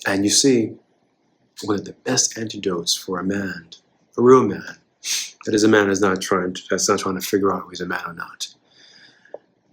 And you see, one of the best antidotes for a man, a real man, that is a man that's not trying to figure out if he's a man or not,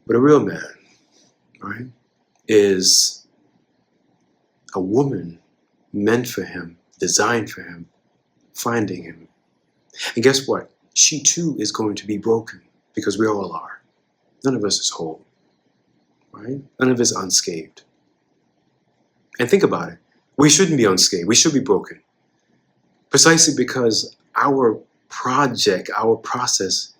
but a real man, right, is a woman meant for him, designed for him, finding him. And guess what? She too is going to be broken, because we all are. None of us is whole, right? None of us is unscathed. And think about it. We shouldn't be unscathed. We should be broken. Precisely because our project, our process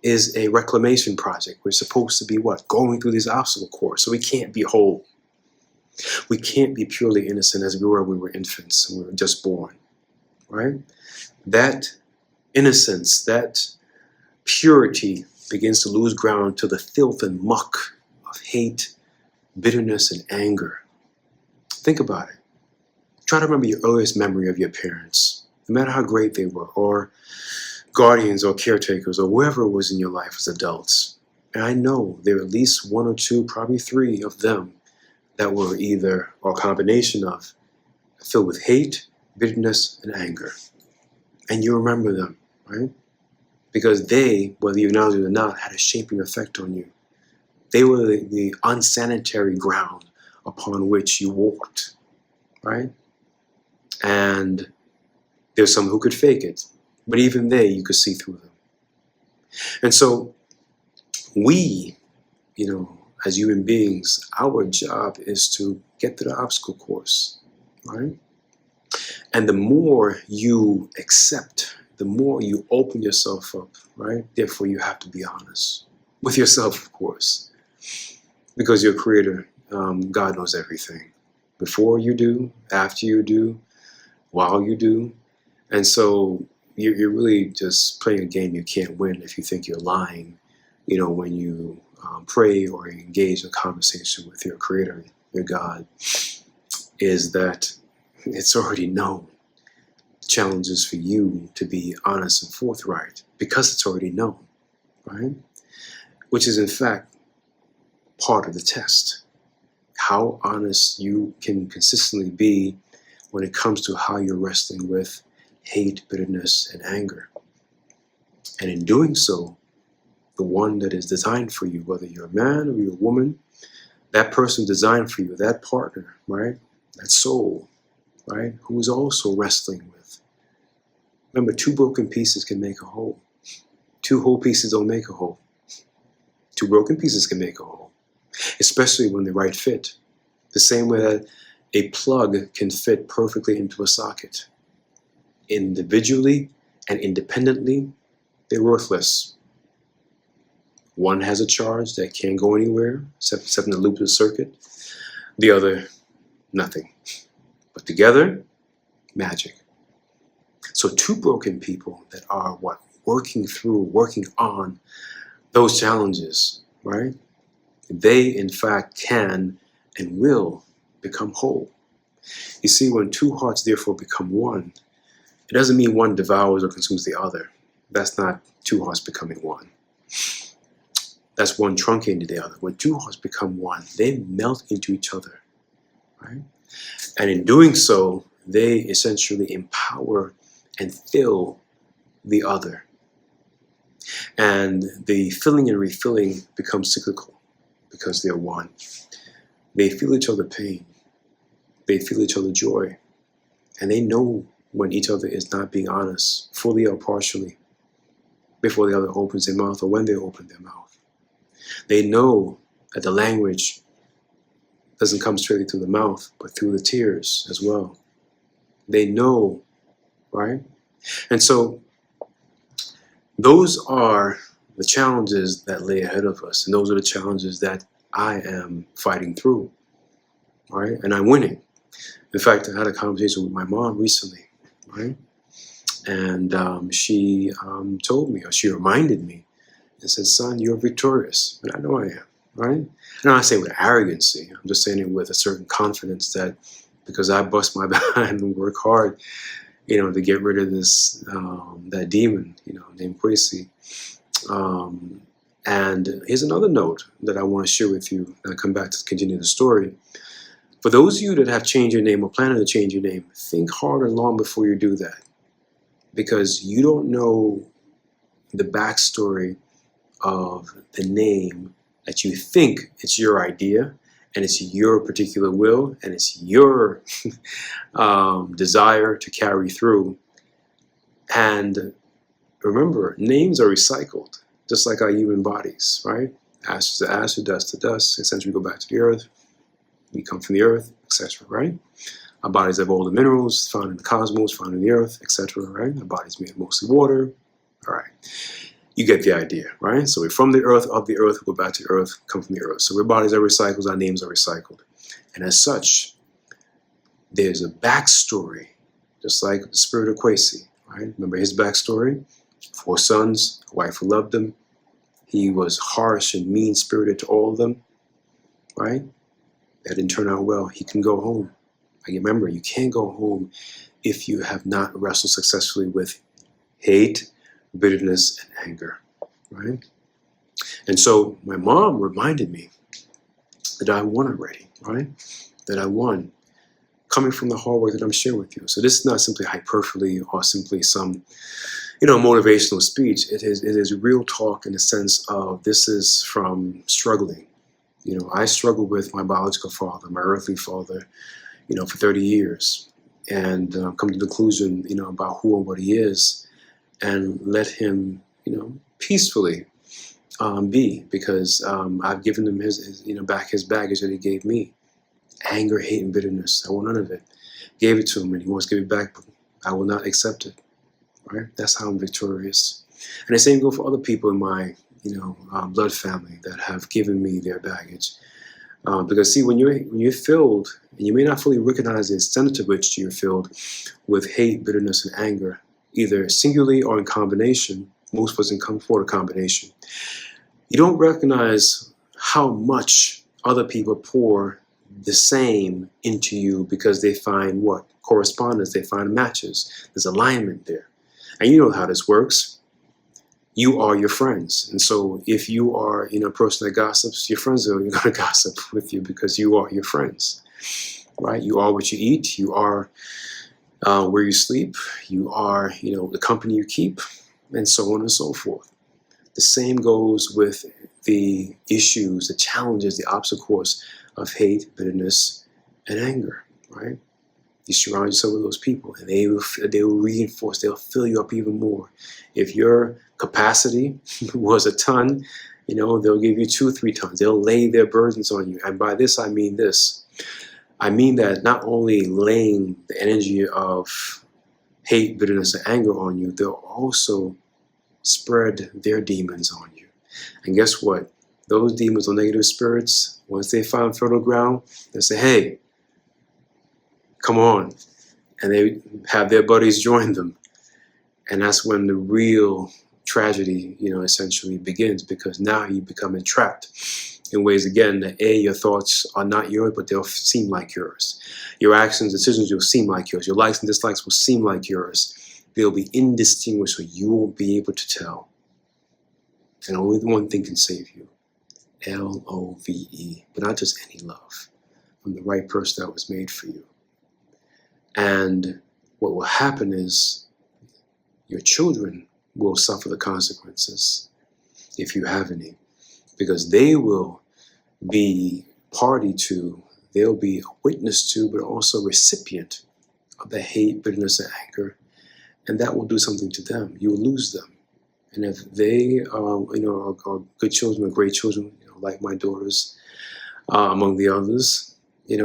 is a reclamation project. We're supposed to be what? Going through this obstacle course. So we can't be whole. We can't be purely innocent as we were when we were infants and we were just born, right? That innocence, that purity begins to lose ground to the filth and muck of hate, bitterness, and anger. Think about it. Try to remember your earliest memory of your parents, no matter how great they were, or guardians or caretakers, or whoever it was in your life as adults. And I know there are at least one or two, probably three of them that were either, or a combination of, filled with hate, bitterness, and anger. And you remember them, right? Because they, whether you acknowledge it or not, had a shaping effect on you. They were the unsanitary ground upon which you walked, right? And there's some who could fake it, but even they, you could see through them. And so we, as human beings, our job is to get to the obstacle course, right? And the more you accept, the more you open yourself up, right? Therefore, you have to be honest with yourself, of course, because your creator, God knows everything. Before you do, after you do, while you do. And so you're really just playing a game you can't win if you think you're lying, when you pray or engage in a conversation with your creator, your God, is that it's already known. The challenge is for you to be honest and forthright because it's already known, right? Which is in fact part of the test. How honest you can consistently be when it comes to how you're wrestling with hate, bitterness, and anger. And in doing so, the one that is designed for you, whether you're a man or you're a woman, that person designed for you, that partner, right? That soul, right? Who is also wrestling with. Remember, 2 broken pieces can make a whole. 2 whole pieces don't make a whole. 2 broken pieces can make a whole, especially when the right fit. The same way that a plug can fit perfectly into a socket. Individually and independently, they're worthless. One has a charge that can't go anywhere except in the loop of the circuit. The other, nothing. But together, magic. So 2 broken people that are what? Working on those challenges, right? They, in fact, can and will become whole. You see, when 2 hearts therefore become one, it doesn't mean one devours or consumes the other. That's not 2 hearts becoming one. That's one truncating the other. When 2 hearts become one, they melt into each other, right? And in doing so, they essentially empower and fill the other. And the filling and refilling becomes cyclical because they're one. They feel each other pain. They feel each other joy. And they know when each other is not being honest, fully or partially, before the other opens their mouth or when they open their mouth. They know that the language doesn't come straight through the mouth, but through the tears as well. They know, right? And so those are the challenges that lay ahead of us. And those are the challenges that I am fighting through, right? And I'm winning. In fact, I had a conversation with my mom recently, right? And she told me, or she reminded me, and said, son, you're victorious. And I know I am, right? And I'm not saying with arrogancy. I'm just saying it with a certain confidence that because I bust my behind and work hard, to get rid of this, that demon, named Kwesi. And here's another note that I want to share with you, and I come back to continue the story. For those of you that have changed your name or planning to change your name, think hard and long before you do that, because you don't know the backstory of the name that you think it's your idea and it's your particular will and it's your desire to carry through. And remember, names are recycled, just like our human bodies, right? Ashes to ashes, dust to dust. Essentially, we go back to the earth. We come from the earth, etc., right? Our bodies have all the minerals found in the cosmos, found in the earth, etc., right? Our body's made of mostly water. All right. You get the idea, right? So we're from the earth, of the earth, we go back to the earth, come from the earth. So our bodies are recycled, our names are recycled. And as such, there's a backstory, just like the spirit of Kwesi, right? Remember his backstory? 4 sons, a wife who loved him. He was harsh and mean-spirited to all of them, right? That didn't turn out well. He can go home. Remember, you can't go home if you have not wrestled successfully with hate, bitterness, and anger, right? And so my mom reminded me that I won already, right? That I won, coming from the hard work that I'm sharing with you. So this is not simply hyperbole or simply some, motivational speech. It is real talk in the sense of this is from struggling. I struggled with my biological father, my earthly father, for 30 years, and come to the conclusion, about who and what he is, and let him, peacefully be, because I've given him his, back his baggage that he gave me. Anger, hate, and bitterness. I want none of it. Gave it to him, and he wants to give it back, but I will not accept it. Right? That's how I'm victorious. And the same goes for other people in my, blood family that have given me their baggage. Because see, when you're filled, and you may not fully recognize the extent to which you're filled with hate, bitterness, and anger, either singularly or in combination. Most of us come for a combination. You don't recognize how much other people pour the same into you because they find what? Correspondence, they find matches. There's alignment there. And you know how this works. You are your friends. And so if you are a person that gossips, your friends are going to gossip with you because you are your friends. Right? You are what you eat. You are where you sleep. You are, the company you keep, and so on and so forth. The same goes with the issues, the challenges, the obstacles of hate, bitterness, and anger, right? You surround yourself with those people, and they will reinforce, they'll fill you up even more. If your capacity was a ton, they'll give you 2-3 tons. They'll lay their burdens on you. And by this, I mean this. I mean that not only laying the energy of hate, bitterness, and anger on you, they'll also spread their demons on you. And guess what? Those demons or negative spirits, once they find fertile ground, they say, hey, come on. And they have their buddies join them. And that's when the real tragedy, essentially begins, because now you become entrapped in ways, again, that your thoughts are not yours, but they'll seem like yours. Your actions, decisions will seem like yours. Your likes and dislikes will seem like yours. They'll be indistinguishable. You won't be able to tell. And only one thing can save you. Love. But not just any love. From the right person that was made for you. And what will happen is your children will suffer the consequences, if you have any, because they will be party to, they'll be a witness to, but also recipient of the hate, bitterness, and anger, and that will do something to them. You will lose them. And if they are good children or great children, like my daughters, among the others, it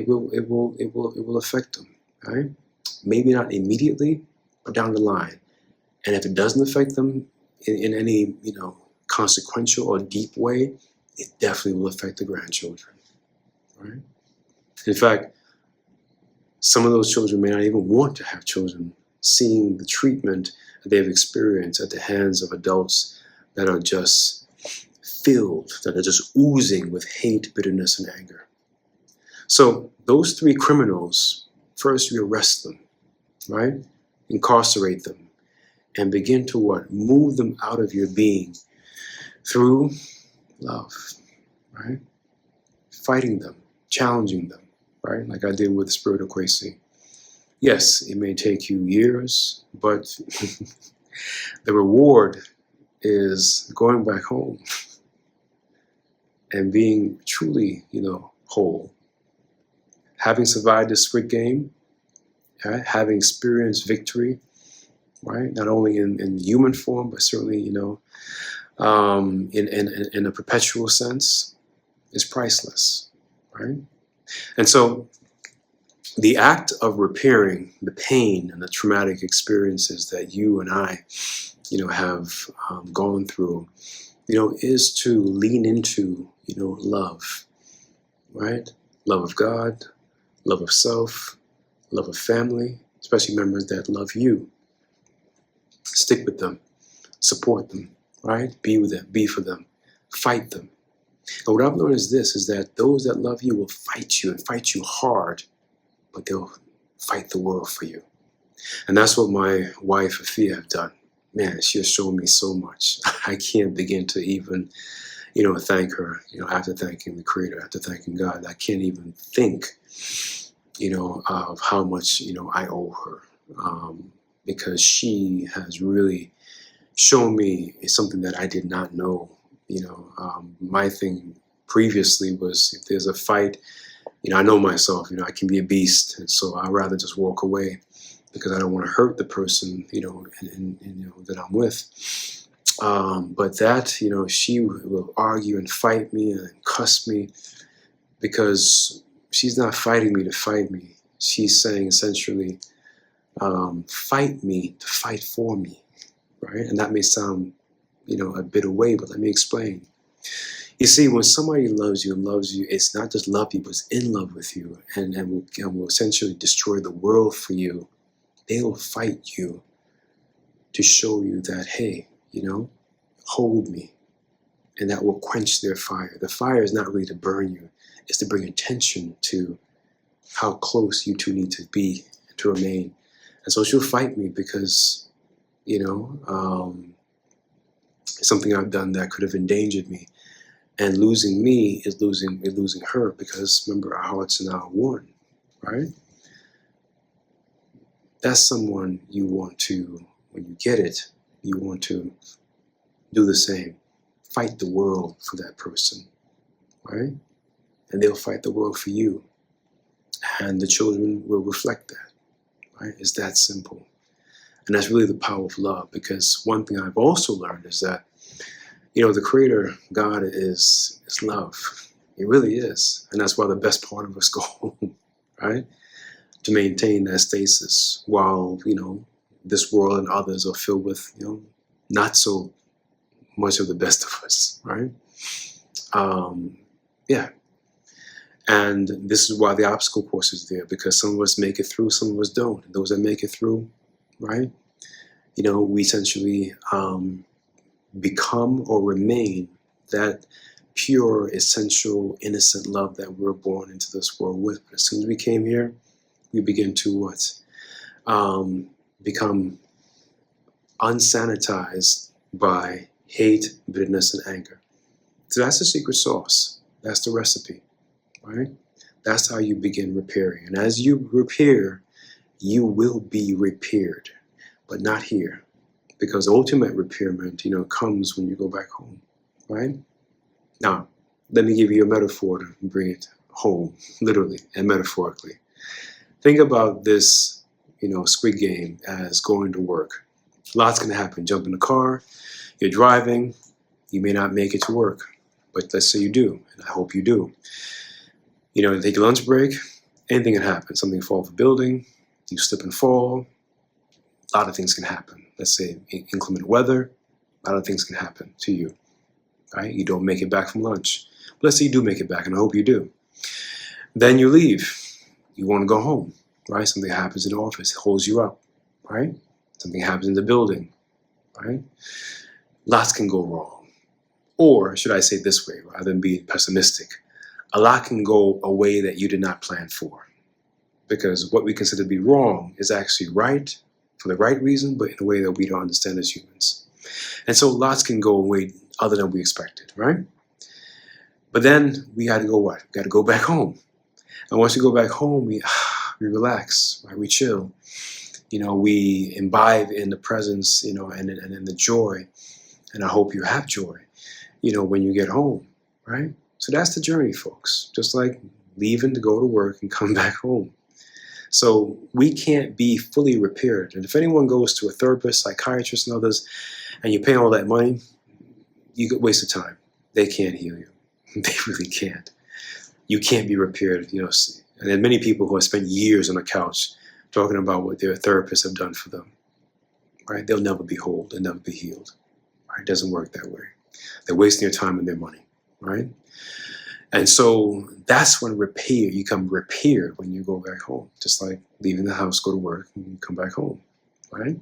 will affect them, right? Maybe not immediately, but down the line. And if it doesn't affect them in any, consequential or deep way, it definitely will affect the grandchildren, right? In fact, some of those children may not even want to have children, seeing the treatment that they've experienced at the hands of adults that are just filled, that are just oozing with hate, bitterness, and anger. So those 3 criminals, first you arrest them, right? Incarcerate them, and begin to what? Move them out of your being through love, right? Fighting them, challenging them, right? Like I did with the spirit of Kwesi. Yes, it may take you years, but the reward is going back home and being truly, whole. Having survived the Squid game, right? Having experienced victory, right? Not only in human form, but certainly, in a perpetual sense, is priceless, right? And so the act of repairing the pain and the traumatic experiences that you and I, have gone through, is to lean into, love, right? Love of God, love of self, love of family, especially members that love you. Stick with them, support them, right? Be with them, be for them, fight them. And what I've learned is this, is that those that love you will fight you and fight you hard, but they'll fight the world for you. And that's what my wife, Afia, have done. Man, she has shown me so much. I can't begin to even, thank her, after thanking the Creator, after thanking God. I can't even think, of how much, I owe her. Because she has really shown me something that I did not know. My thing previously was, if there's a fight, I know myself, I can be a beast. And so I'd rather just walk away because I don't want to hurt the person, that I'm with. But that, she will argue and fight me and cuss me because she's not fighting me to fight me. She's saying essentially, fight me to fight for me, right? And that may sound, a bit away, but let me explain. You see, when somebody loves you, it's not just love you, but it's in love with you, and will essentially destroy the world for you. They will fight you to show you that, hey, hold me, and that will quench their fire. The fire is not really to burn you, it's to bring attention to how close you two need to be to remain. And so she'll fight me because, something I've done that could have endangered me. And losing me is losing her, because remember, our hearts are now one, right? That's someone you want to, when you get it, you want to do the same. Fight the world for that person, right? And they'll fight the world for you. And the children will reflect that, right? It's that simple. And that's really the power of love, because one thing I've also learned is that, the Creator, God, is love. It really is. And that's why the best part of us go home, right? To maintain that stasis while, this world and others are filled with, not so much of the best of us, right? Yeah. And this is why the obstacle course is there, because some of us make it through, some of us don't. And those that make it through, right? We essentially become or remain that pure, essential, innocent love that we're born into this world with. But as soon as we came here, we begin to what? Become unsanitized by hate, bitterness, and anger. So that's the secret sauce. That's the recipe, right? That's how you begin repairing. And as you repair, you will be repaired, but not here. Because ultimate repairment, comes when you go back home, right? Now, let me give you a metaphor to bring it home, literally and metaphorically. Think about this, Squid game as going to work. Lots can happen. Jump in the car, you're driving, you may not make it to work, but let's say you do, and I hope you do. Take a lunch break, anything can happen. Something fall off a building, you slip and fall, a lot of things can happen. Let's say inclement weather, a lot of things can happen to you, right? You don't make it back from lunch. But let's say you do make it back, and I hope you do. Then you leave. You want to go home, right? Something happens in the office, holds you up, right? Something happens in the building, right? Lots can go wrong. Or should I say it this way, rather than being pessimistic, a lot can go a way that you did not plan for. Because what we consider to be wrong is actually right, for the right reason, but in a way that we don't understand as humans. And so lots can go away other than we expected, right? But then we got to go what? We got to go back home. And once we go back home, we relax, right? We chill. We imbibe in the presence, and in the joy. And I hope you have joy, when you get home, right? So that's the journey, folks. Just like leaving to go to work and come back home. So we can't be fully repaired. And if anyone goes to a therapist, psychiatrist, and others, and you're paying all that money, you get wasted time. They can't heal you. They really can't. You can't be repaired. And there are many people who have spent years on the couch talking about what their therapists have done for them. Right? They'll never be whole. They'll never be healed. Right? It doesn't work that way. They're wasting their time and their money. Right? And so that's when you become repaired when you go back home. Just like leaving the house, go to work, and you come back home. Right?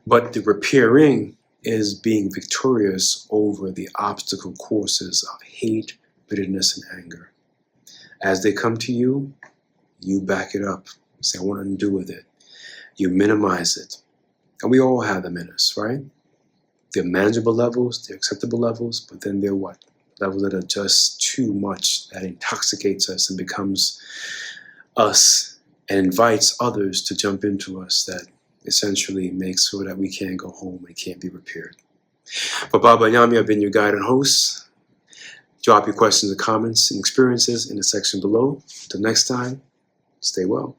But the repairing is being victorious over the obstacle courses of hate, bitterness, and anger. As they come to you, you back it up. Say, I want nothing to do with it. You minimize it. And we all have them in us, right? They're manageable levels, they're acceptable levels, but then they're what? Levels that are just too much, that intoxicates us and becomes us and invites others to jump into us, that essentially makes so that we can't go home and can't be repaired. But Baba Nyame, I've been your guide and host. Drop your questions and comments and experiences in the section below. Until next time, stay well.